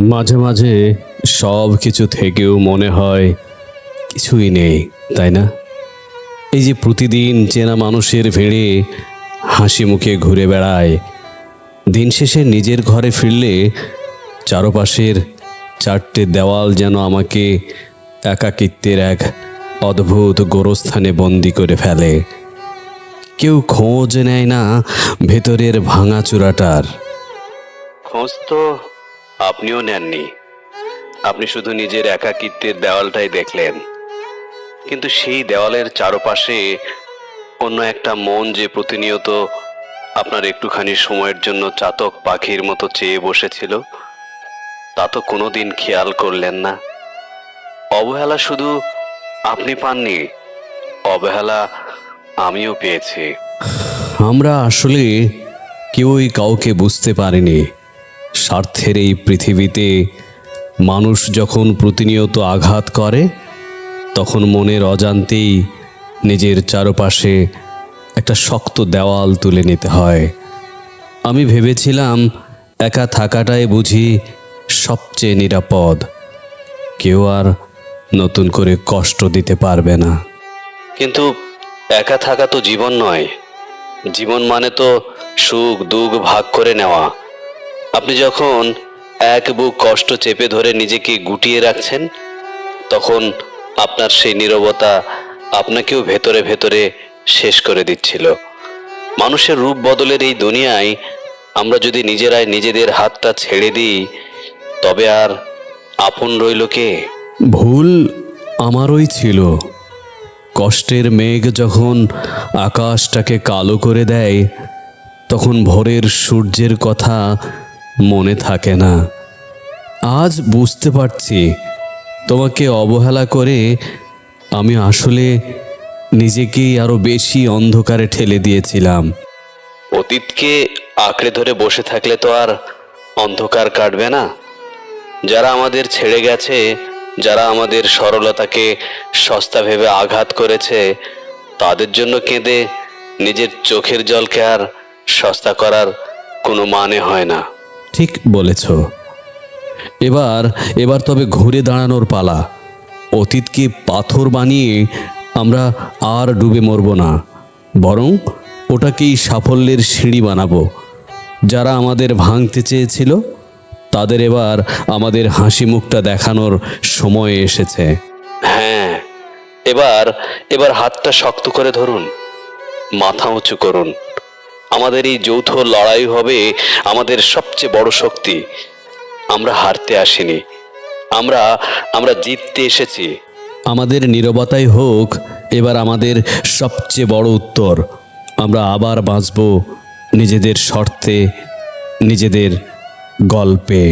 মাঝে মাঝে সব কিছু থেকেও মনে হয় কিছুই নেই, তাই না? এই যে প্রতিদিন চেনা মানুষের ভিড়ে হাসি মুখে ঘুরে বেড়ায়, দিন শেষে নিজের ঘরে ফিরলে চারপাশের চারটে দেওয়াল যেন আমাকে একাকিত্বের এক অদ্ভুত গোরস্থানে বন্দি করে ফেলে। কেউ খোঁজ নেয় না ভেতরের ভাঙাচূড়াটার। খোঁজ তো আপনিও নেননি, আপনি শুধু নিজের একাকিত্বের দেওয়ালটাই দেখলেন। কিন্তু সেই দেওয়ালের চারপাশে অন্য একটা মন যে প্রতিনিয়ত আপনার একটুখানি সময়ের জন্য চাতক পাখির মতো চেয়ে বসেছিল, তা তো কোনোদিন খেয়াল করলেন না। অবহেলা শুধু আপনি পাননি, অবহেলা আমিও পেয়েছি। আমরা আসলে কেউই কাউকে বুঝতে পারিনি। স্বার্থের এই পৃথিবীতে মানুষ যখন প্রতিনিয়ত আঘাত করে, তখন মনের অজান্তেই নিজের চারপাশে একটা শক্ত দেওয়াল তুলে নিতে হয়। আমি ভেবেছিলাম একা থাকাটাই বুঝি সবচেয়ে নিরাপদ, কেউ আর নতুন করে কষ্ট দিতে পারবে না। কিন্তু একা থাকা তো জীবন নয়। জীবন মানে তো সুখ দুঃখ ভাগ করে নেওয়া। আপনি যখন এক বুক কষ্ট চেপে ধরে নিজেকে গুটিয়ে রাখছেন, তখন আপনার সেই নীরবতা আপনাকেও ভেতরে ভেতরে শেষ করে দিচ্ছিল। মানুষের রূপ বদলের এই দুনিয়ায় আমরা যদি নিজেরাই নিজেদের হাতটা ছেড়ে দিই, তবে আর আপন রইল কে? ভুল আমারই ছিল। কষ্টের মেঘ যখন আকাশটাকে কালো করে দেয়, তখন ভোরের সূর্যের কথা মনে থাকে না। আজ বুঝতে পারছি, তোমাকে অবহেলা করে আমি আসলে নিজেকেই আরো বেশি অন্ধকারে ঠেলে দিয়েছিলাম। অতীতকে আঁকড়ে ধরে বসে থাকলে তো আর অন্ধকার কাটবে না। যারা আমাদের ছেড়ে গেছে, যারা আমাদের সরলতাকে সস্তা ভেবে আঘাত করেছে, তাদের জন্য কেঁদে নিজের চোখের জলকে আর সস্তা করার কোনো মানে হয় না। ঠিক বলেছ। এবার এবার তবে ঘুরে দাঁড়ানোর পালা। অতীতকে পাথর বানিয়ে আমরা আর ডুবে মরব না, বরং ওটাকেই সাফল্যের সিঁড়ি বানাবো। যারা আমাদের ভাঙতে চেয়েছিল, তাদের এবার আমাদের হাসি মুখটা দেখানোর সময় এসেছে। হ্যাঁ, এবার এবার হাতটা শক্ত করে ধরুন, মাথা উঁচু করুন। আমাদের এই যৌথ লড়াই হবে আমাদের সবচেয়ে বড় শক্তি। আমরা হারতে আসিনি, আমরা আমরা জিততে এসেছি। আমাদের নীরবতাই হোক এবার আমাদের সবচেয়ে বড় উত্তর। আমরা আবার বাঁচব নিজেদের শর্তে, নিজেদের গল্পে।